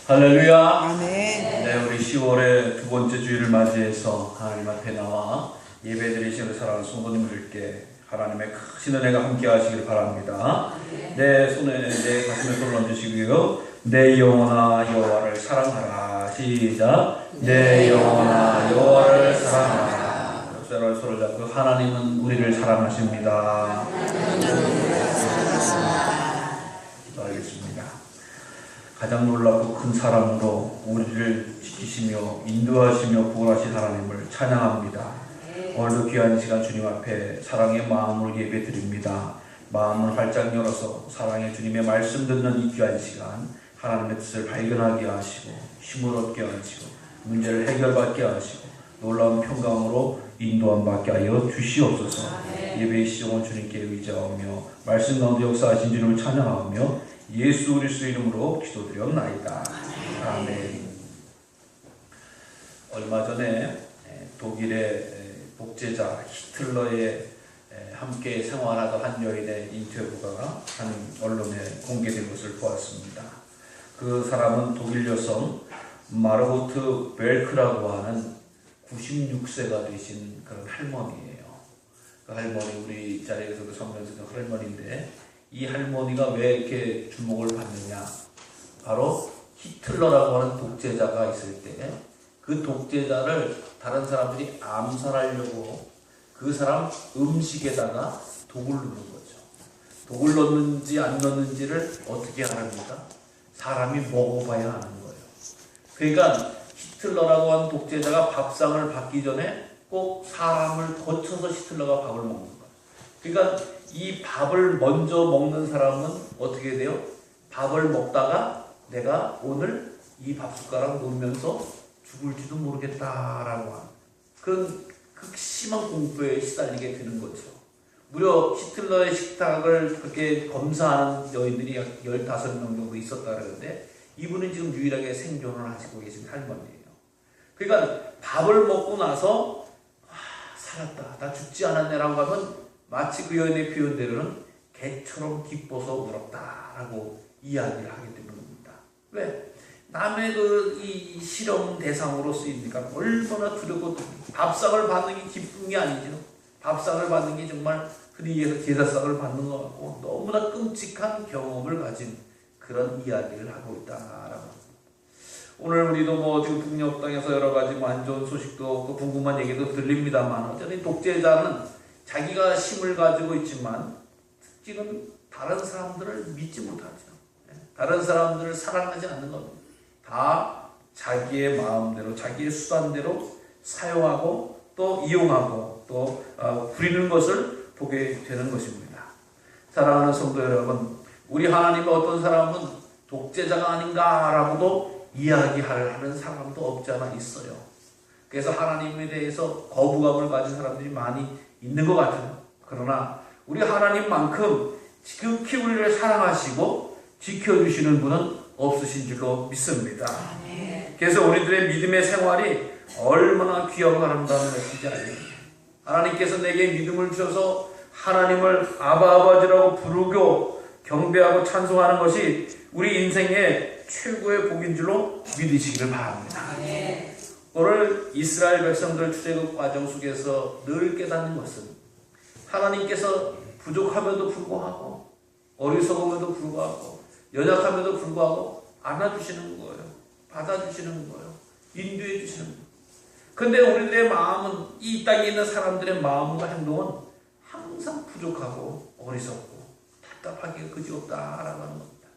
할렐루야. 아멘. 네, 우리 10월의 두 번째 주일을 맞이해서 하나님 앞에 나와 예배드리시는 사랑하는 성도님들께 하나님의 크신 은혜가 함께 하시길 바랍니다. 내 손에 내 가슴에 손을 얹으시고요. 내 영혼아 여호와를 사랑하라. 시작. 내 영혼아 여호와를 사랑하라. 역사를 손을 잡고 하나님은 우리를 사랑하십니다. 기도하겠습니다. 가장 놀랍고 큰 사랑으로 우리를 지키시며 인도하시며 구원하신 하나님을 찬양합니다. 오늘도 귀한 시간 주님 앞에 사랑의 마음으로 예배드립니다. 마음을 활짝 열어서 사랑의 주님의 말씀 듣는 이 귀한 시간 하나님의 뜻을 발견하게 하시고 힘을 얻게 하시고 문제를 해결받게 하시고 놀라운 평강으로 인도함 받게 하여 주시옵소서. 예배의 시종은 주님께 의지하며 말씀 가운데 역사하신 주님을 찬양하며 예수 그리스도 이름으로 기도드렸나이다. 아멘. 얼마 전에 독일의 독재자 히틀러의 함께 생활하던 한 여인의 인터뷰가 한 언론에 공개된 것을 보았습니다. 그 사람은 독일 여성 마르고트 벨크라고 하는 96세가 되신 그런 할머니예요. 그 할머니 우리 자리에서도 성명스러운 할머니인데 이 할머니가 왜 이렇게 주목을 받느냐? 바로 히틀러라고 하는 독재자가 있을 때 그 독재자를 다른 사람들이 암살하려고 그 사람 음식에다가 독을 넣는 거죠. 독을 넣는지 안 넣는지를 어떻게 합니까? 사람이 먹어봐야 하는 거예요. 그러니까 히틀러라고 하는 독재자가 밥상을 받기 전에 꼭 사람을 거쳐서 히틀러가 밥을 먹는 거예요. 그러니까 이 밥을 먼저 먹는 사람은 어떻게 돼요? 밥을 먹다가 내가 오늘 이 밥숟가락 놓으면서 죽을지도 모르겠다라고 하는 그런 극심한 공포에 시달리게 되는 거죠. 무려 히틀러의 식탁을 그렇게 검사하는 여인들이 약 15명 정도 있었다 그러는데 이분은 지금 유일하게 생존을 하시고 계신 할머니예요. 그러니까 밥을 먹고 나서 살았다, 나 죽지 않았네라고 하면 마치 그 여인의 표현대로는 개처럼 기뻐서 울었다라고 이야기를 하게 되는 겁니다. 왜? 남의 이 실험 대상으로 쓰이니까 얼마나 두렵고 밥상을 받는 게 기쁜 게 아니죠. 밥상을 받는 게 정말 흔히 얘기해서 제사상을 받는 것 같고 너무나 끔찍한 경험을 가진 그런 이야기를 하고 있다라고. 오늘 우리도 지금 북녘 땅에서 여러 가지 안 좋은 소식도 궁금한 얘기도 들립니다만 어쨌든 독재자는 자기가 힘을 가지고 있지만 특징은 다른 사람들을 믿지 못하죠. 다른 사람들을 사랑하지 않는 겁니다. 다 자기의 마음대로 자기의 수단대로 사용하고 또 이용하고 또 부리는 것을 보게 되는 것입니다. 사랑하는 성도 여러분, 우리 하나님의 어떤 사람은 독재자가 아닌가라고도 이야기하는 사람도 없지 않아 있어요. 그래서 하나님에 대해서 거부감을 가진 사람들이 많이 있는 것 같아요. 그러나 우리 하나님만큼 지극히 우리를 사랑하시고 지켜주시는 분은 없으신 줄로 믿습니다. 그래서 우리들의 믿음의 생활이 얼마나 귀하고 아름다운 것인지 알겠습니다. 하나님께서 내게 믿음을 주셔서 하나님을 아버지라고 부르고 경배하고 찬송하는 것이 우리 인생의 최고의 복인 줄로 믿으시기를 바랍니다. 오늘 이스라엘 백성들 출애굽 과정 속에서 늘 깨닫는 것은 하나님께서 부족함에도 불구하고 어리석음에도 불구하고 연약함에도 불구하고 안아주시는 거예요. 받아주시는 거예요. 인도해 주시는 거예요. 그런데 우리들의 마음은 이 땅에 있는 사람들의 마음과 행동은 항상 부족하고 어리석고 답답하게 그지없다라고 하는 겁니다.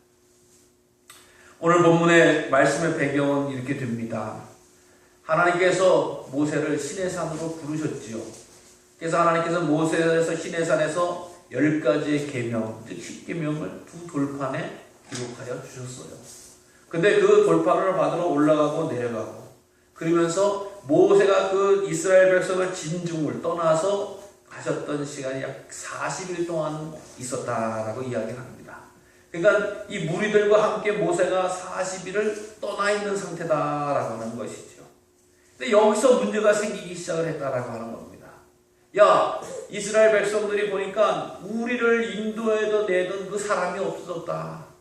오늘 본문의 말씀의 배경은 이렇게 됩니다. 하나님께서 모세를 시내산으로 부르셨지요. 그래서 하나님께서 모세에서 시내산에서 10가지의 계명, 즉 10계명을 두 돌판에 기록하여 주셨어요. 근데 그 돌판을 받으러 올라가고 내려가고 그러면서 모세가 그 이스라엘 백성을 진중을 떠나서 가셨던 시간이 약 40일 동안 있었다라고 이야기를 합니다. 그러니까 이 무리들과 함께 모세가 40일을 떠나 있는 상태다라고 하는 것이죠. 근데 여기서 문제가 생기기 시작을 했다라고 하는 겁니다. 야, 이스라엘 백성들이 보니까 우리를 인도에도 내던 그 사람이 없어졌다.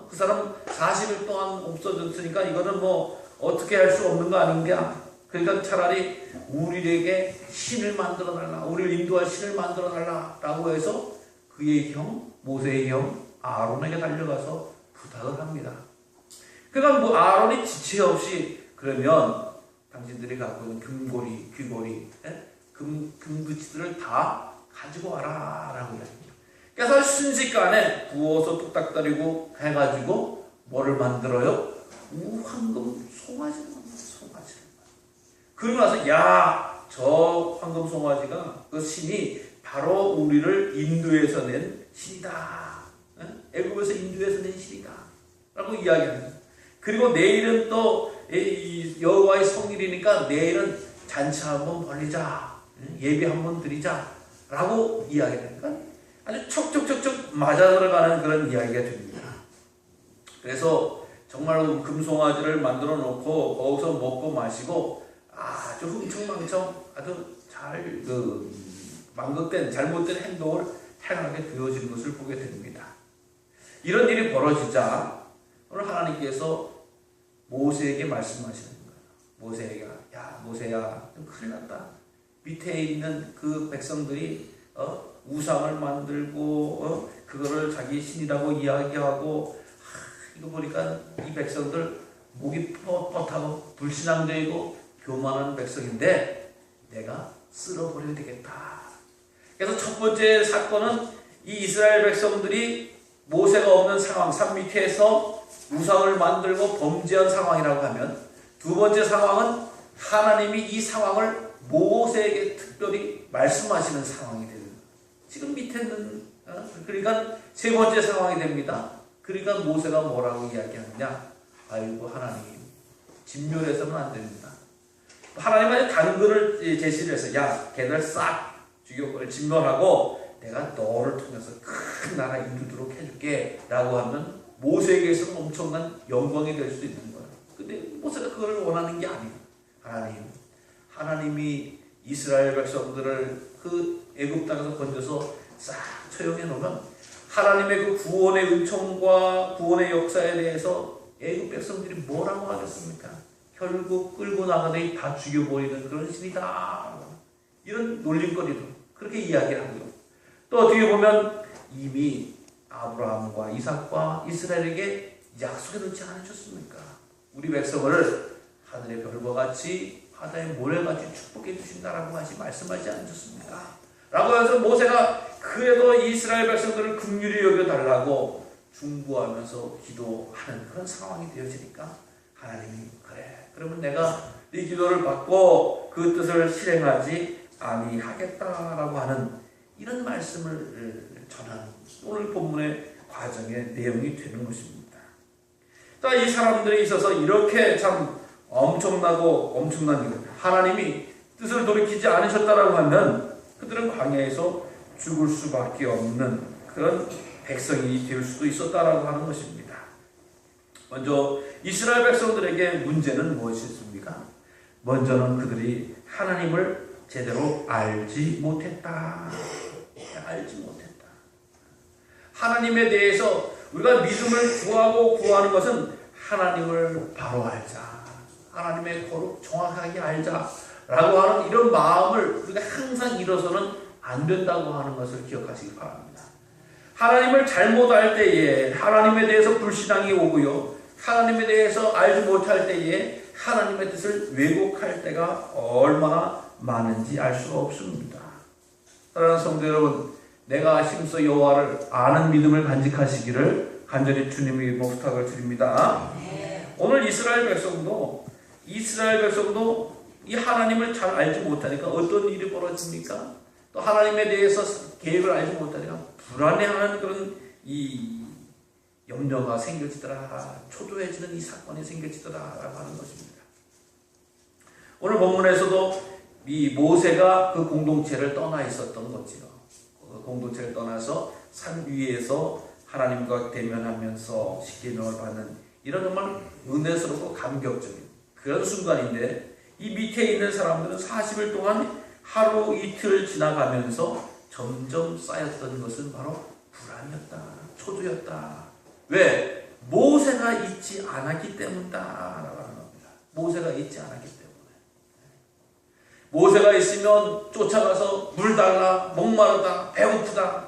그 사람 40일 동안 없어졌으니까 이거는 뭐 어떻게 할 수 없는 거 아닌가? 그러니까 차라리 우리에게 신을 만들어 달라, 우리를 인도할 신을 만들어 달라라고 해서 그의 형, 모세의 형 아론에게 달려가서 부탁을 합니다. 그러니까 뭐 아론이 지체 없이 그러면 당신들이 갖고 있는 금고리, 귀고리, 금붙이들을 다 가지고 와라 라고 이야기합니다. 그래서 순식간에 구워서 뚝딱거리고 해가지고 뭐를 만들어요? 황금 송아지를 만들어요. 송아지를. 그러고 나서 야, 저 황금 송아지가 그 신이 바로 우리를 인도에서 낸 신이다. 애굽에서 인도에서 낸 신이다 라고 이야기합니다. 그리고 내일은 또 여호와의 성일이니까 내일은 잔치 한번 벌리자, 예배 한번 드리자 라고 이야기합니다. 아주 척척척척 맞아 들어가는 그런 이야기가 됩니다. 그래서 정말 금송아지를 만들어 놓고 거기서 먹고 마시고 아주 흥청망청 아주 잘 망극된 잘못된 행동을 행하게 되어지는 것을 보게 됩니다. 이런 일이 벌어지자 오늘 하나님께서 모세에게 말씀하시는 거예요. 모세야 큰일 났다. 밑에 있는 그 백성들이 우상을 만들고 그거를 자기 신이라고 이야기하고 이거 보니까 이 백성들 목이 뻣뻣하고 불신앙되고 교만한 백성인데 내가 쓸어버려야 되겠다. 그래서 첫 번째 사건은 이 이스라엘 백성들이 모세가 없는 상황, 산 밑에서 우상을 만들고 범죄한 상황이라고 하면, 두 번째 상황은 하나님이 이 상황을 모세에게 특별히 말씀하시는 상황이 되는 거예요. 지금 밑에는 그러니까 세 번째 상황이 됩니다. 그러니까 모세가 뭐라고 이야기하느냐? 아이고 하나님, 진멸해서는 안 됩니다. 하나님은 당근을 제시를 해서 야, 걔들 싹 죽여버려, 진멸하고 내가 너를 통해서 큰 나라 이루도록 해줄게 라고 하면 모세에게서는 엄청난 영광이 될 수 있는 거예요. 근데 모세가 그걸 원하는 게 아니에요. 하나님이 이스라엘 백성들을 그 애굽 땅에서 건져서 싹 처형해 놓으면 하나님의 그 구원의 은총과 구원의 역사에 대해서 애굽 백성들이 뭐라고 하겠습니까? 결국 끌고 나가더니 다 죽여버리는 그런 신이다. 이런 놀림거리도 그렇게 이야기하고요. 또 어떻게 보면 이미 아브라함과 이삭과 이스라엘에게 약속해 놓지 않으셨습니까? 우리 백성을 하늘의 별과 같이 바다의 모래같이 축복해 주신다라고 말씀하지 않으셨습니까? 라고 해서 모세가 그래도 이스라엘 백성들을 긍휼히 여겨달라고 중보하면서 기도하는 그런 상황이 되어지니까 하나님이 그래, 그러면 내가 네 기도를 받고 그 뜻을 실행하지 아니하겠다라고 하는 이런 말씀을 전하는 오늘 본문의 과정의 내용이 되는 것입니다. 자, 이 사람들에 있어서 이렇게 참 엄청난 일, 하나님이 뜻을 돌이키지 않으셨다라고 하면 그들은 광야에서 죽을 수밖에 없는 그런 백성이 될 수도 있었다라고 하는 것입니다. 먼저 이스라엘 백성들에게 문제는 무엇이었습니까? 먼저는 그들이 하나님을 제대로 알지 못했다. 하나님에 대해서 우리가 믿음을 구하는 것은 하나님을 바로 알자, 하나님의 거룩 정확하게 알자라고 하는 이런 마음을 우리가 항상 잃어서는 안 된다고 하는 것을 기억하시기 바랍니다. 하나님을 잘못 알 때에 하나님에 대해서 불신앙이 오고요, 하나님에 대해서 알지 못할 때에 하나님의 뜻을 왜곡할 때가 얼마나 많은지 알 수가 없습니다. 사랑하는 성도 여러분, 내가 힘써 여호와를 아는 믿음을 간직하시기를 간절히 주님에게 부탁을 드립니다. 오늘 이스라엘 백성도 이 하나님을 잘 알지 못하니까 어떤 일이 벌어집니까? 또 하나님에 대해서 계획을 알지 못하니까 불안해하는 그런 이 염려가 생겨지더라, 초조해지는 이 사건이 생겨지더라라고 하는 것입니다. 오늘 본문에서도 이 모세가 그 공동체를 떠나 있었던 거지요. 그 공동체를 떠나서 산 위에서 하나님과 대면하면서 십계명을 받는 이런 정말 은혜스럽고 감격적인 그런 순간인데, 이 밑에 있는 사람들은 40일 동안 하루 이틀 지나가면서 점점 쌓였던 것은 바로 불안이었다, 초조였다. 왜? 있지 않았기 때문이다라고 하는 겁니다. 모세가 있지 않았기 때문에. 모세가 있으면 쫓아가서 물 달라, 목마르다, 배고프다,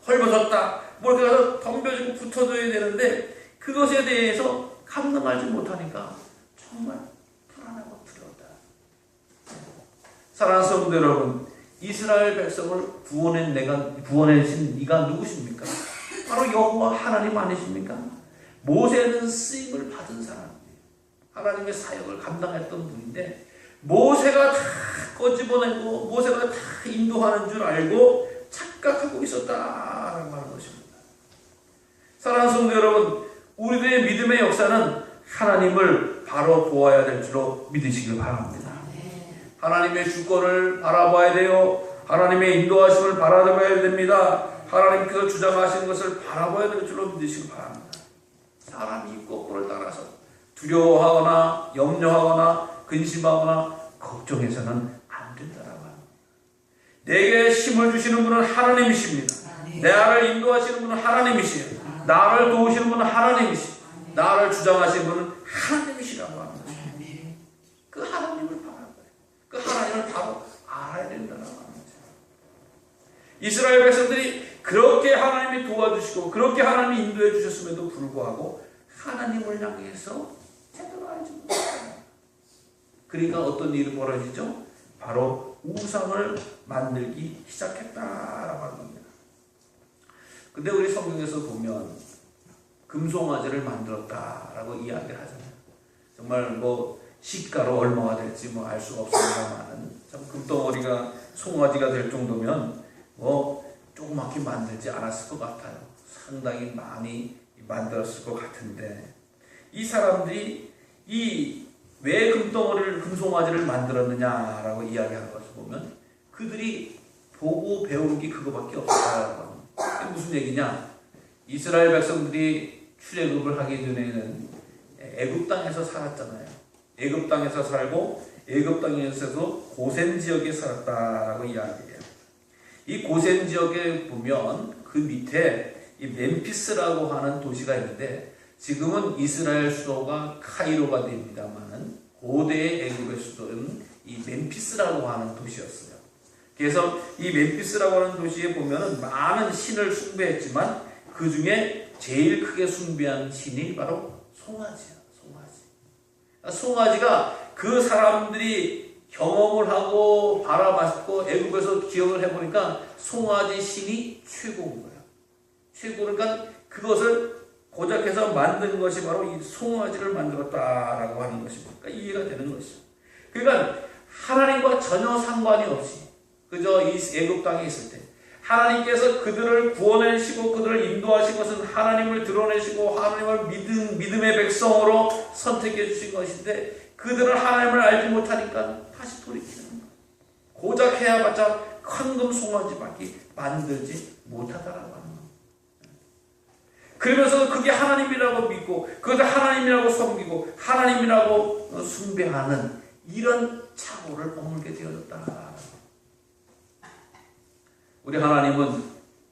헐벗었다, 뭐 이렇게 가서 덤벼주고 붙어줘야 되는데 그것에 대해서 감당하지 못하니까 정말 불안하고 두려웠다. 사랑하는 성도 여러분, 이스라엘 백성을 구원해신 이가 누구십니까? 바로 여호와 하나님 아니십니까? 모세는 쓰임을 받은 사람이에요. 하나님의 사역을 감당했던 분인데 모세가 다 꺼집어내고 모세가 다 인도하는 줄 알고 착각하고 있었다라고 하는 것입니다. 사랑하는 성도 여러분, 우리들의 믿음의 역사는 하나님을 바로 보아야 될 줄로 믿으시길 바랍니다. 하나님의 주권을 바라봐야 돼요. 하나님의 인도하심을 바라봐야 됩니다. 하나님께서 주장하시는 것을 바라봐야 될 줄로 믿으시길 바랍니다. 사람이 거꾸를 따라서 두려워하거나 염려하거나 근심하거나 걱정해서는 안 된다라고 합니다. 내게 힘을 주시는 분은 하나님이십니다. 나를 인도하시는 분은 하나님이시요. 나를 도우시는 분은 하나님이시요. 나를 주장하시는 분은 하나님이시라고 하는 것입니다. 그 하나님을 바라봐요. 그 하나님을 바로 알아야 된다라고 하는 거죠. 이스라엘 백성들이 그렇게 하나님이 도와주시고 그렇게 하나님이 인도해 주셨음에도 불구하고 하나님을 향해서 제대로 알지 못했어요. 그러니까 어떤 일이 벌어지죠? 바로 우상을 만들기 시작했다라고 하는 겁니다. 근데 우리 성경에서 보면 금송아지를 만들었다라고 이야기를 하잖아요. 정말 뭐 시가로 얼마가 될지 뭐 알 수가 없습니다만 참 금덩어리가 송아지가 될 정도면 뭐 조그맣게 만들지 않았을 것 같아요. 상당히 많이 만들었을 것 같은데 이 사람들이 왜 금덩어리를 금송아지를 만들었느냐라고 이야기하는 것을 보면 그들이 보고 배운 게 그거밖에 없었다라고 합니다. 이게 무슨 얘기냐? 이스라엘 백성들이 출애굽을 하기 전에는 애굽 땅에서 살았잖아요. 애굽 땅에서 살고 애굽 땅에서도 고센 지역에 살았다라고 이야기해요. 이 고센 지역에 보면 그 밑에 이 멤피스라고 하는 도시가 있는데 지금은 이스라엘 수도가 카이로가 됩니다만 고대의 애굽의 수도는 이 멤피스라고 하는 도시였어요. 그래서 이 멤피스라고 하는 도시에 보면은 많은 신을 숭배했지만 그 중에 제일 크게 숭배한 신이 바로 송아지예요. 송아지가 그 사람들이 경험을 하고 바라봤고 애굽에서 기억을 해보니까 송아지 신이 최고인 거예요. 최고니까 그것을 고작해서 만든 것이 바로 이 송아지를 만들었다라고 하는 것입니다. 그러니까 이해가 되는 것이죠. 그러니까 하나님과 전혀 상관이 없이 그저 이 애굽 땅에 있을 때 하나님께서 그들을 구원하시고 그들을 인도하신 것은 하나님을 드러내시고 하나님을 믿음의 백성으로 선택해 주신 것인데 그들은 하나님을 알지 못하니까 다시 돌이키는 거예요. 고작 해야봤자 황금 송아지밖에 만들지 못하다라고 하는 거예요. 그러면서 그게 하나님이라고 믿고 그것을 하나님이라고 섬기고 하나님이라고 숭배하는 이런 착오를 머물게 되어졌다. 우리 하나님은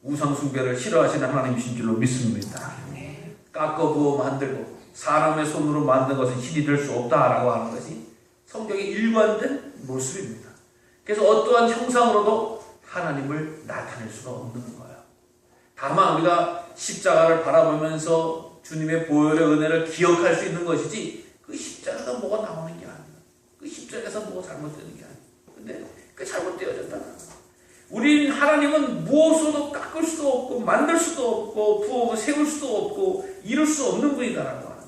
우상숭배를 싫어하시는 하나님이신 줄로 믿습니다. 깎아부어 만들고 사람의 손으로 만든 것은 신이 될 수 없다라고 하는 것이 성경의 일관된 모습입니다. 그래서 어떠한 형상으로도 하나님을 나타낼 수가 없는 거예요. 다만 우리가 십자가를 바라보면서 주님의 보혈의 은혜를 기억할 수 있는 것이지 그 십자가가 뭐가 나오는 게 아니에요. 그 십자가에서 뭐가 잘못되는 게 아니에요. 근데 그게 잘못되어졌다는 거예요. 우리 하나님은 무엇으로도 깎을 수도 없고 만들 수도 없고 부어 세울 수도 없고 이룰 수 없는 분이다라고 하는 거예요.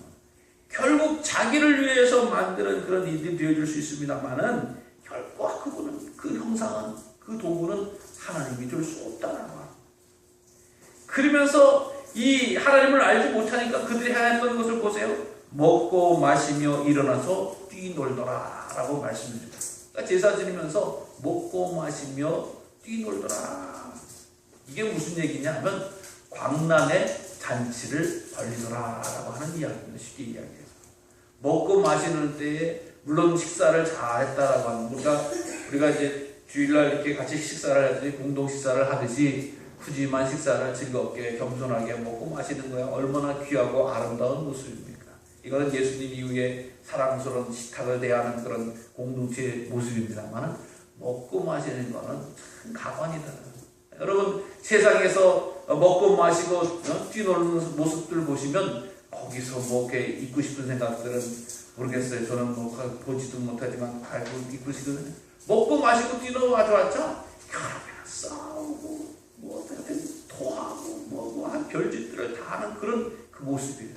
결국 자기를 위해서 만드는 그런 일들이 되어줄 수 있습니다만은 결코 그분은 그 형상은 그 도구는 하나님이 줄 수 없다라고 하는 거예요. 그러면서 이 하나님을 알지 못하니까 그들이 행했던 것을 보세요. 먹고 마시며 일어나서 뛰놀더라라고 말씀해 줍니다. 그러니까 제사 지내면서 먹고 마시며 뛰놀더라. 이게 무슨 얘기냐 하면 광란의 잔치를 벌리더라라고 하는 이야기입니다. 쉽게 이야기해서 먹고 마시는 때에 물론 식사를 잘 했다라고 하는 우리가 이제 주일날 이렇게 같이 식사를 하듯이 공동 식사를 하듯이 푸짐한 식사를 즐겁게 겸손하게 먹고 마시는 거야. 얼마나 귀하고 아름다운 모습입니까? 이거는 예수님 이후에 사랑스러운 식탁을 대하는 그런 공동체의 모습입니다만, 먹고 마시는 거는 참 가관이다. 여러분, 세상에서 먹고 마시고 뛰노는 모습들 보시면 거기서 뭐 이렇게 잊고 싶은 생각들은 모르겠어요. 저는 뭐 보지도 못하지만 알고 잊고 싶거든요. 먹고 마시고 뛰노와줘왔자 결합이나 싸우고 뭐 어떻게 토하고 뭐 한 별짓들을 다 하는 그런 그 모습이에요.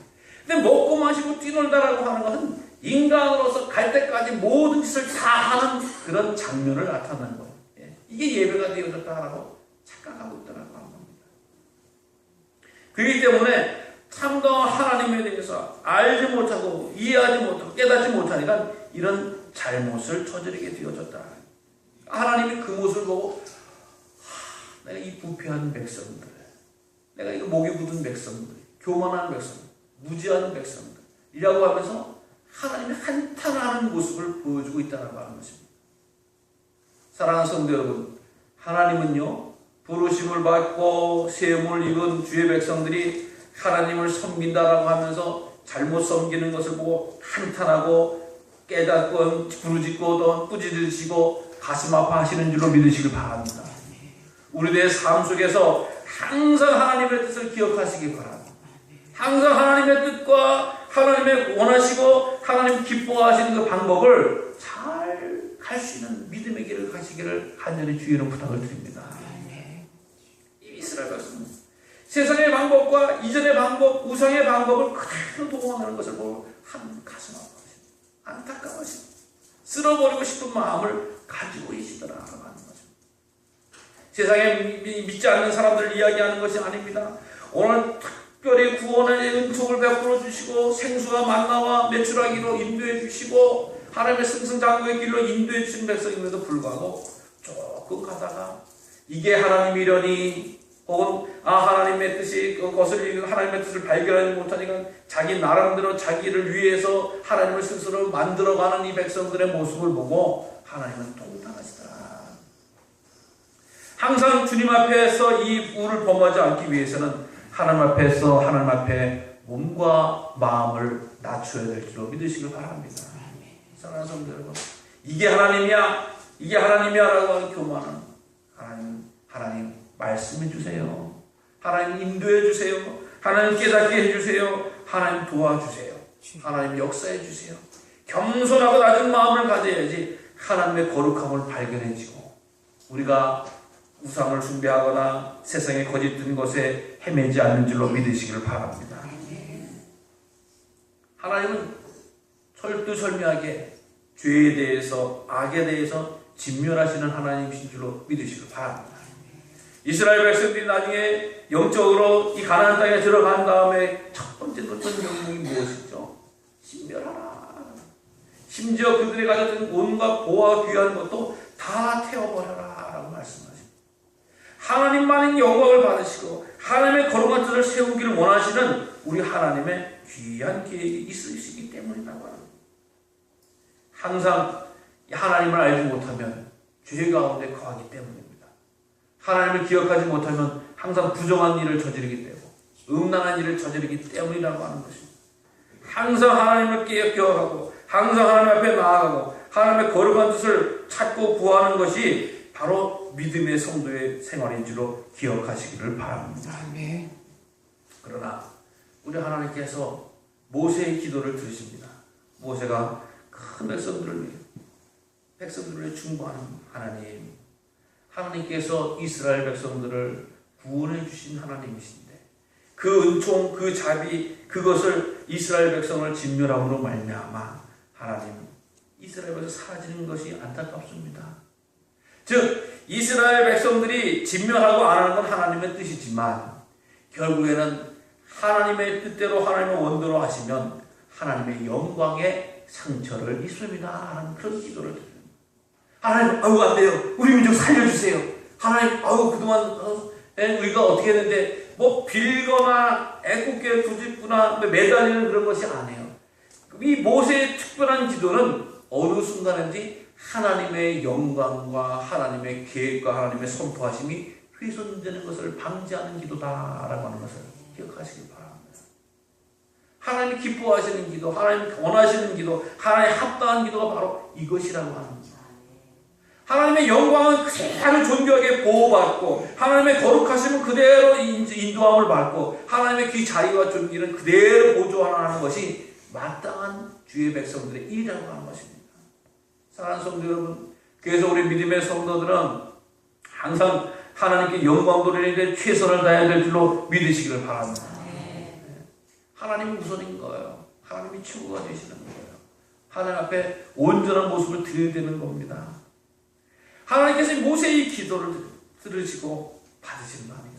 근데 먹고 마시고 뛰놀다라고 하는 것은 인간으로서 갈 때까지 모든 짓을 다 하는 그런 장면을 나타내는 거예요. 이게 예배가 되어졌다라고 착각하고 있다라고 하는 겁니다. 그렇기 때문에 참도 하나님에 대해서 알지 못하고 이해하지 못하고 깨닫지 못하니까 이런 잘못을 저지르게 되어졌다. 하나님이 그 모습을 보고 내가 이 부패한 백성들, 내가 이 목이 굳은 백성들, 교만한 백성들, 무지한 백성들이라고 하면서 하나님이 한탄하는 모습을 보여주고 있다고 하는 것입니다. 사랑하는 성도 여러분, 하나님은요, 부르심을 받고 세움을 입은 주의 백성들이 하나님을 섬긴다라고 하면서 잘못 섬기는 것을 보고 한탄하고 깨닫고 부르짖고 또 꾸짖으시고 가슴 아파하시는 줄로 믿으시길 바랍니다. 우리들의 삶 속에서 항상 하나님의 뜻을 기억하시기 바랍니다. 항상 하나님의 뜻과 하나님의 원하시고 하나님 기뻐하시는 그 방법을 잘 갈 수 있는 믿음의 길을 가시기를 간절히 주의로 부탁을 드립니다. 이 이스라엘 백성은 세상의 방법과 이전의 방법, 우상의 방법을 그대로 동원하는 것을 보고 한 가슴 아파하십니다. 안타까워하십니다. 쓸어버리고 싶은 마음을 가지고 계시더라라고 하는 거죠. 세상에 믿지 않는 사람들을 이야기하는 것이 아닙니다. 오늘 특별히 구원의 은총을 베풀어 주시고 생수와 만나와 메추라기로 인도해 주시고 하나님의 승승장구의 길로 인도해 주신 백성임에도 불구하고 조금 가다가 이게 하나님이려니 혹은 하나님의 뜻이 그것을 하나님의 뜻을 발견하지 못하니까 자기 나름대로 자기를 위해서 하나님을 스스로 만들어가는 이 백성들의 모습을 보고 하나님은 통탄하시더라. 항상 주님 앞에서 이 우를 범하지 않기 위해서는 하나님 앞에서 하나님 앞에 몸과 마음을 낮춰야 될 줄로 믿으시길 바랍니다. 사랑하는 성도 여러분, 이게 하나님이야, 이게 하나님이야 라고 하는 교만은 하나님 말씀해 주세요. 하나님 인도해 주세요. 하나님 깨닫게 해주세요. 하나님 도와주세요. 하나님 역사해 주세요. 겸손하고 낮은 마음을 가져야지 하나님의 거룩함을 발견해지고 우리가 우상을 숭배하거나 세상의 거짓된 것에 헤매지 않는 줄로 믿으시기를 바랍니다. 하나님은 철두철미하게 죄에 대해서 악에 대해서 진멸하시는 하나님이신 줄로 믿으시길 바랍니다. 이스라엘 백성들이 나중에 영적으로 이 가나안 땅에 들어간 다음에 첫 번째 듣던 명령이 무엇이죠? 진멸하라. 심지어 그들이 가졌던 온갖 보화 귀한 것도 다 태워버려라 라고 말씀하십니다. 하나님만이 영광을 받으시고 하나님의 거룩한 뜻을 세우기를 원하시는 우리 하나님의 귀한 계획이 있으시기 때문이라고 합니다. 항상 하나님을 알지 못하면 죄 가운데 거하기 때문입니다. 하나님을 기억하지 못하면 항상 부정한 일을 저지르기 때문에 음란한 일을 저지르기 때문이라고 하는 것입니다. 항상 하나님을 기억하고 항상 하나님 앞에 나아가고 하나님의 거룩한 뜻을 찾고 구하는 것이 바로 믿음의 성도의 생활인 줄로 기억하시기를 바랍니다. 아멘. 그러나 우리 하나님께서 모세의 기도를 들으십니다. 모세가 큰 백성들을 위해 충고하는 하나님, 하나님께서 이스라엘 백성들을 구원해 주신 하나님이신데 그 은총, 그 자비, 그것을 이스라엘 백성을 진멸함으로 말미암아 하나님 이스라엘에서 사라지는 것이 안타깝습니다. 즉 이스라엘 백성들이 진멸하고 안 하는 건 하나님의 뜻이지만 결국에는 하나님의 뜻대로 하나님의 원대로 하시면 하나님의 영광의 상처를 입습니다 하는 그런 기도를 드립니다. 하나님, 아유 안 돼요. 우리 민족 살려주세요. 하나님, 아유 그동안 우리가 어떻게 했는데 뭐 빌거나 애꿎게 부짓거나 매달리는 그런 것이 아니에요. 이 모세의 특별한 기도는 어느 순간인지 하나님의 영광과 하나님의 계획과 하나님의 선포하심이 훼손되는 것을 방지하는 기도다라고 하는 것을 기억하시기 바랍니다. 하나님이 기뻐하시는 기도, 하나님이 원하시는 기도, 하나님의 합당한 기도가 바로 이것이라고 하는 겁니다. 하나님의 영광은 그대로 존귀하게 보호받고 하나님의 거룩하심은 그대로 인도함을 받고 하나님의 그 자리와 존귀는 그대로 보존하는 것이 마땅한 주의 백성들의 일이라고 하는 것입니다. 사랑하는 성도 여러분, 그래서 우리 믿음의 성도들은 항상 하나님께 영광 돌리는 데 최선을 다해야 될 줄로 믿으시기를 바랍니다. 하나님이 우선인 거예요. 하나님이 최고가 되시는 거예요. 하나님 앞에 온전한 모습을 드려야 되는 겁니다. 하나님께서 모세의 기도를 들으시고 받으신 마음이에요.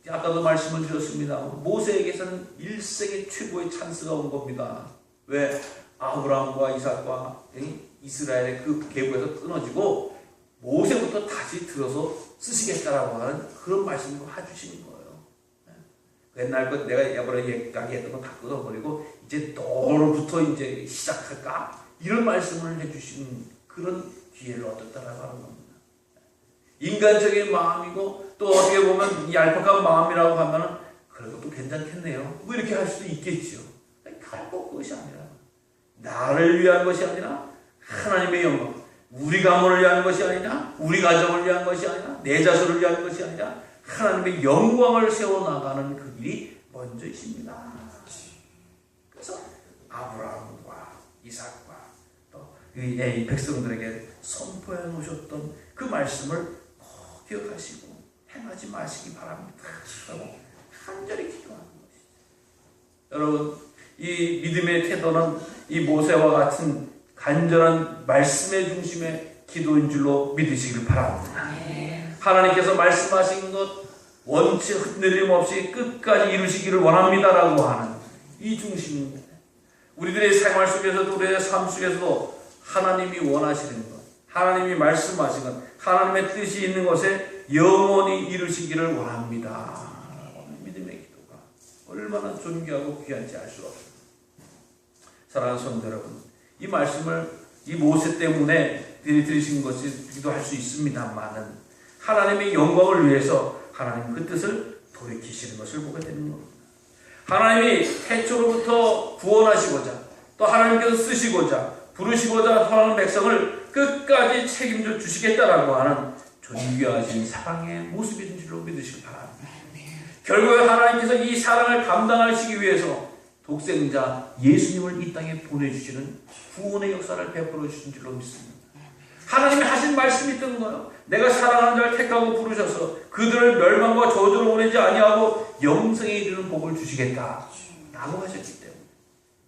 아까도 말씀을 드렸습니다. 모세에게서는 일생의 최고의 찬스가 온 겁니다. 왜? 아브라함과 이삭과 이스라엘의 그 계보에서 끊어지고 모세부터 다시 들어서 쓰시겠다라고 하는 그런 말씀을 해주시는 거예요. 옛날 것 내가 야브라함에게 했던 거 다 끊어버리고 이제 너로부터 이제 시작할까? 이런 말씀을 해주시는 그런 기회를 얻었다라고 하는 겁니다. 인간적인 마음이고 또 어떻게 보면 얄팍한 마음이라고 하면 그래도 또 괜찮겠네요. 뭐 이렇게 할 수도 있겠죠. 결국 그것이 아니라 나를 위한 것이 아니라 하나님의 영광, 우리 가문을 위한 것이 아니냐, 우리 가정을 위한 것이 아니라 내 자손을 위한 것이 아니라 하나님의 영광을 세워나가는 그 일이 먼저이십니다. 그래서 아브라함과 이삭과 또 이 백성들에게 선포해 놓으셨던 그 말씀을 꼭 기억하시고 행하지 마시기 바랍니다. 라고 간절히 기도하는 것이죠. 여러분, 이 믿음의 태도는 이 모세와 같은 간절한 말씀의 중심의 기도인 줄로 믿으시길 바랍니다. 하나님께서 말씀하신 것 원치 흔들림 없이 끝까지 이루시기를 원합니다라고 하는 이 중심입니다. 우리들의 생활 속에서도 우리의 삶 속에서도 하나님이 원하시는 것, 하나님이 말씀하신 것, 하나님의 뜻이 있는 것에 영원히 이루시기를 원합니다. 믿음의 기도가 얼마나 존귀하고 귀한지 알 수 없습니다. 사랑하는 성도 여러분, 이 말씀을 이 모세 때문에 들으신 것이기도 할 수 있습니다만은 하나님의 영광을 위해서 하나님 그 뜻을 돌이키시는 것을 보게 되는 겁니다. 하나님이 태초로부터 구원하시고자 또 하나님께서 쓰시고자 부르시고자 하는 백성을 끝까지 책임져 주시겠다라고 하는 존귀하신 사랑의 모습인 줄로 믿으시기 바랍니다. 결국에 하나님께서 이 사랑을 감당하시기 위해서 독생자 예수님을 이 땅에 보내주시는 구원의 역사를 베풀어 주신 줄로 믿습니다. 하나님이 하신 말씀이 있던 거예요. 내가 사랑하는 자를 택하고 부르셔서 그들을 멸망과 저주로 보내지 아니하고 영생에 이르는 복을 주시겠다 라고 하셨기 때문에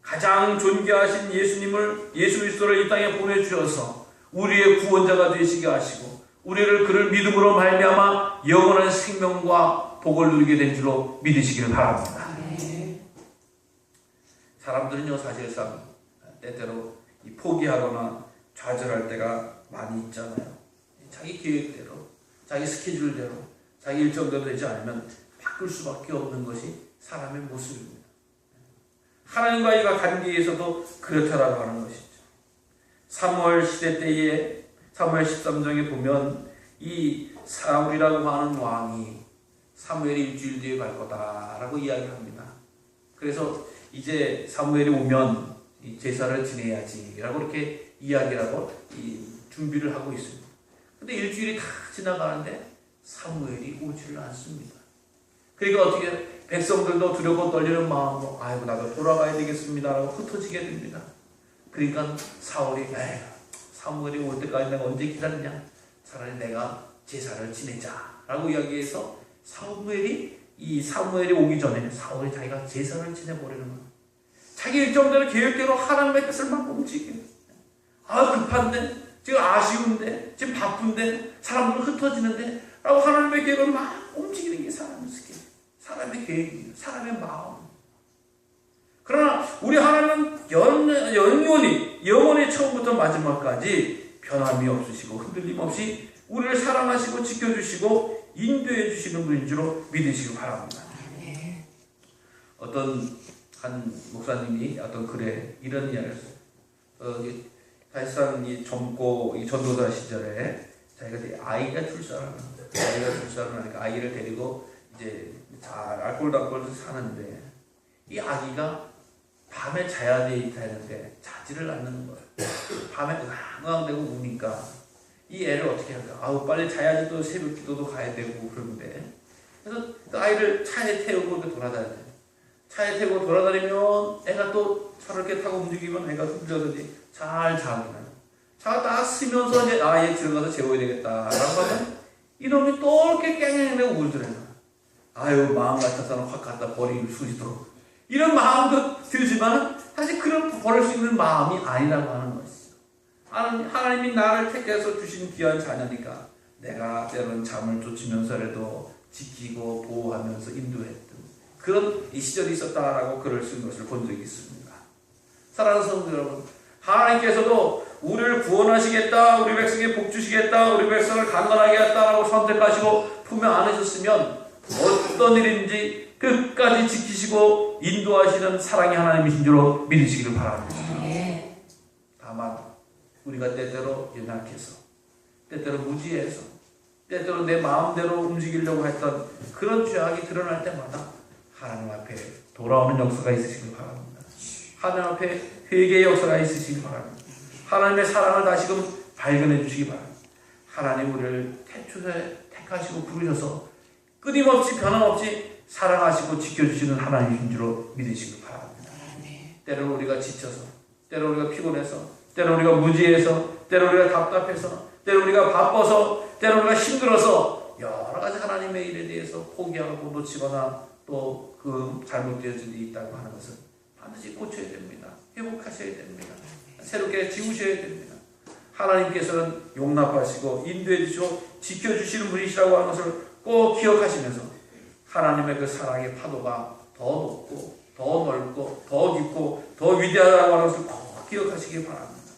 가장 존귀하신 예수님을, 예수 그리스도를 이 땅에 보내주셔서 우리의 구원자가 되시게 하시고 우리를 그를 믿음으로 말미암아 영원한 생명과 복을 누리게 된 줄로 믿으시기를 바랍니다. 사람들은요, 사실상 때때로 포기하거나 좌절할 때가 많이 있잖아요. 자기 계획대로, 자기 스케줄대로, 자기 일정대로 되지 않으면 바꿀 수밖에 없는 것이 사람의 모습입니다. 하나님과의 관계에서도 그렇다라고 하는 것이죠. 사무엘 시대 때에 사무엘 13장에 보면 이 사울이라고 하는 왕이 사무엘이 일주일 뒤에 갈 거다라고 이야기합니다. 그래서 이제 사무엘이 오면 제사를 지내야지라고 이렇게 이야기하고 준비를 하고 있습니다. 근데 일주일이 다 지나가는데 사무엘이 오지를 않습니다. 그러니까 어떻게 백성들도 두렵고 떨리는 마음으로 아이고 나도 돌아가야 되겠습니다라고 흩어지게 됩니다. 그러니까 사울이 사무엘이 올 때까지 내가 언제 기다리냐, 차라리 내가 제사를 지내자라고 이야기해서 사무엘이 오기 전에 사울이 자기가 제사를 지내버리는 거예요. 자기 일정대로 계획대로 하나님의 뜻을 막 움직여요. 급한데, 지금 아쉬운데, 지금 바쁜데, 사람들은 흩어지는데 라고 하나님의 계획을 막 움직이는 게 사람의 스케줄, 사람의 계획이에요. 사람의 마음. 그러나 우리 하나님은 영원히 처음부터 마지막까지 변함이 없으시고 흔들림 없이 우리를 사랑하시고 지켜주시고 인도해 주시는 분인 줄로 믿으시기 바랍니다. 어떤 한 목사님이 어떤 글에 이런 이야기를 했어요. 사실상 젊고 전도자 시절에 자기가 아이가 출산하니까 아이를 데리고 이제 잘 알꼴달꼴 사는데 이 아기가 밤에 자야 되는데 자지를 않는 거예요. 밤에 응앙대고 우니까 이 애를 어떻게 할까? 아우 빨리 자야지 또 새벽 기도도 가야 되고 그런데 그래서 그 아이를 차에 태우고 이렇게 돌아다녀요. 차에 태우고 돌아다니면 애가 또 차를 이렇게 타고 움직이면 애가 흔들더니 잘 자면 차가 딱 쓰면서 이제 얘 들어가서 재워야 되겠다라고 하면 이놈이 또 이렇게 깽깽대고 울더래요. 아유 마음 같아서는 확 갖다 버리기 수지도록 이런 마음도 들지만 사실 그런 버릴 수 있는 마음이 아니라고 하는 것이죠. 하나님이 나를 택해서 주신 귀한 자녀니까 내가 때로는 잠을 쫓으면서라도 지키고 보호하면서 인도했던 그런 이 시절이 있었다라고 글을 쓴 것을 본 적이 있습니다. 사랑하는 성도 여러분, 하나님께서도 우리를 구원하시겠다, 우리 백성에게 복 주시겠다, 우리 백성을 강건하게 하겠다라고 선택하시고 품에 안으셨으면 어떤 일인지 끝까지 지키시고 인도하시는 사랑의 하나님이신 줄로 믿으시기를 바랍니다. 다만 우리가 때때로 연약해서 때때로 무지해서 때때로 내 마음대로 움직이려고 했던 그런 죄악이 드러날 때마다 하나님 앞에 돌아오는 역사가 있으시길 바랍니다. 하나님 앞에 회개의 역사가 있으시길 바랍니다. 하나님의 사랑을 다시금 발견해 주시기 바랍니다. 하나님 우리를 태초에 택하시고 부르셔서 끊임없이 변함없이 사랑하시고 지켜주시는 하나님이신 줄로 믿으시길 바랍니다. 때로는 우리가 지쳐서, 때로는 우리가 피곤해서, 때로는 우리가 무지해서, 때로는 우리가 답답해서, 때로는 우리가 바빠서, 때로는 우리가 힘들어서 여러 가지 하나님의 일에 대해서 포기하고 놓치거나 또 그 잘못되어진 일이 있다고 하는 것은 반드시 고쳐야 됩니다. 회복하셔야 됩니다. 새롭게 지우셔야 됩니다. 하나님께서는 용납하시고 인도해 주시고 지켜주시는 분이시라고 하는 것을 꼭 기억하시면서 하나님의 그 사랑의 파도가 더 높고 더 넓고 더 깊고 더 위대하다고 하는 것을 꼭 기억하시기 바랍니다.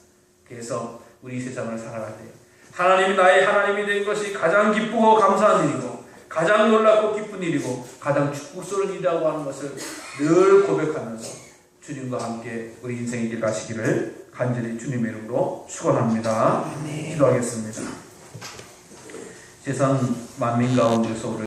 그래서 우리 세상을 살아갈 때 하나님이 나의 하나님이 된 것이 가장 기쁘고 감사한 일이고 가장 놀랍고 기쁜 일이고 가장 축복스러운 일이라고 하는 것을 늘 고백하면서 주님과 함께 우리 인생의 길 가시기를 간절히 주님의 이름으로 축원합니다. 기도하겠습니다. 세상 만민 가운데서